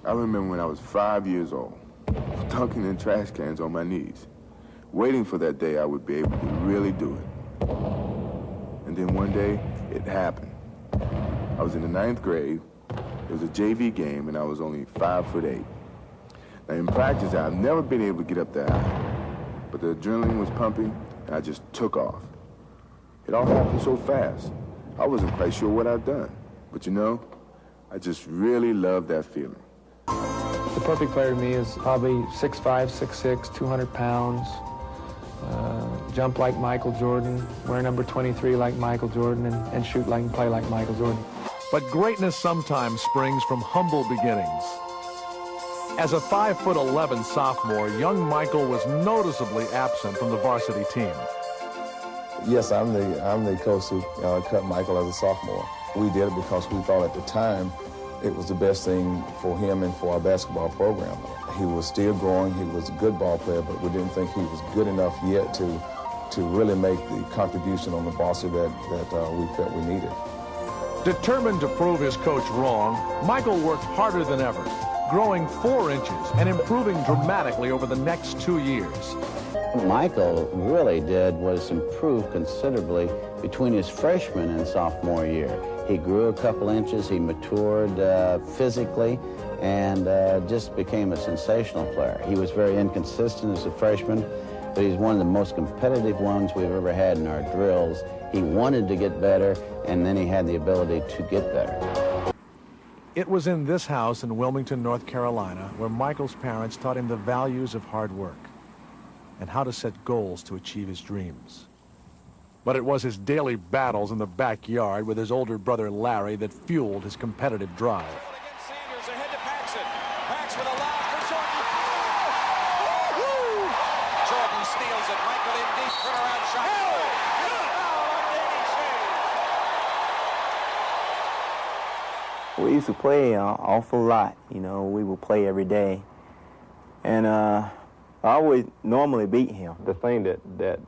I remember when I was 5 years old, dunking in trash cans on my knees, waiting for that day I would be able to really do it. And then one day, it happened. I was in the 9th grade. It was a JV game, and I was only 5'8". Now, in practice, I've never been able to get up that high. But the adrenaline was pumping, and I just took off. It all happened so fast. I wasn't quite sure what I'd done. But you know, I just really loved that feeling. The perfect player to me is probably 6'5", 6'6", 200 pounds, jump like Michael Jordan, wear number 23 like Michael Jordan, and shoot like and play like Michael Jordan. But greatness sometimes springs from humble beginnings. As a 5'11" sophomore, young Michael was noticeably absent from the varsity team. Yes, I'm the coach who cut Michael as a sophomore. We did it because we thought at the time it was the best thing for him and for our basketball program. He was still growing, he was a good ball player, but we didn't think he was good enough yet to really make the contribution on the varsity that we felt we needed. Determined to prove his coach wrong, Michael worked harder than ever, growing 4 inches and improving dramatically over the next 2 years. Michael really did was improve considerably between his freshman and sophomore year. He grew a couple inches, he matured physically, and just became a sensational player. He was very inconsistent as a freshman, but he's one of the most competitive ones we've ever had in our drills. He wanted to get better, and then he had the ability to get better. It was in this house in Wilmington, North Carolina, where Michael's parents taught him the values of hard work and how to set goals to achieve his dreams. But it was his daily battles in the backyard with his older brother Larry that fueled his competitive drive. Sanders ahead to Paxson. Pax with a lob for Jordan. Jordan steals it. Michael in deep. Turnaround shot. We used to play an awful lot. You know, we would play every day. And I always normally beat him. The thing that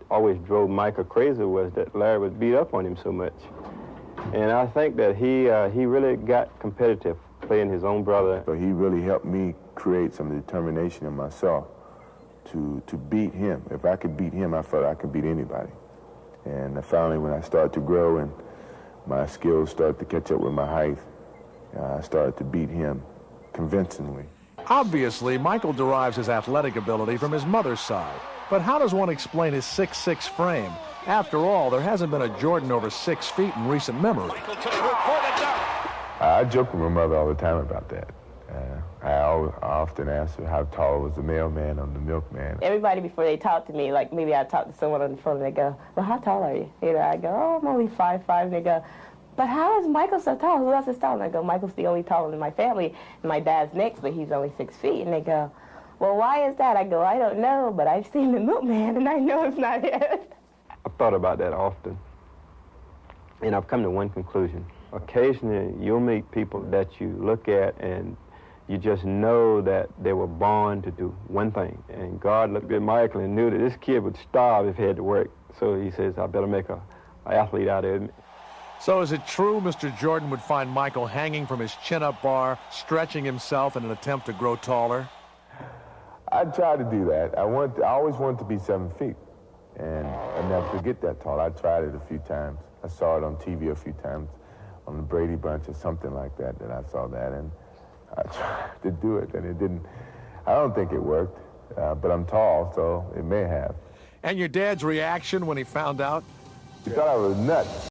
always drove Michael crazy was that Larry would beat up on him so much. And I think that he really got competitive playing his own brother. So he really helped me create some determination in myself to beat him. If I could beat him, I felt I could beat anybody. And finally, when I started to grow and my skills started to catch up with my height, I started to beat him convincingly. Obviously, Michael derives his athletic ability from his mother's side. But how does one explain his 6'6" frame? After all, there hasn't been a Jordan over 6 feet in recent memory. I joke with my mother all the time about that. I often ask her how tall was the mailman or the milkman. Everybody, before they talk to me, like maybe I talk to someone on the phone and they go, well, how tall are you? You know, I go, oh, I'm only 5'5", and they go, but how is Michael so tall? Who else is tall? And I go, Michael's the only taller in my family, and my dad's next, but he's only 6 feet. And they go, well, why is that? I go, I don't know, but I've seen the milkman, and I know it's not it. I've thought about that often, and I've come to one conclusion. Occasionally, you'll meet people that you look at, and you just know that they were born to do one thing. And God looked at Michael and knew that this kid would starve if he had to work. So he says, I better make an athlete out of him. So is it true Mr. Jordan would find Michael hanging from his chin-up bar, stretching himself in an attempt to grow taller? I tried to do that. I always wanted to be 7 feet, and I never could get that tall. I tried it a few times. I saw it on TV a few times, on the Brady Bunch or something like that, I saw that, and I tried to do it, and it didn't. I don't think it worked, but I'm tall, so it may have. And your dad's reaction when he found out? He thought I was nuts.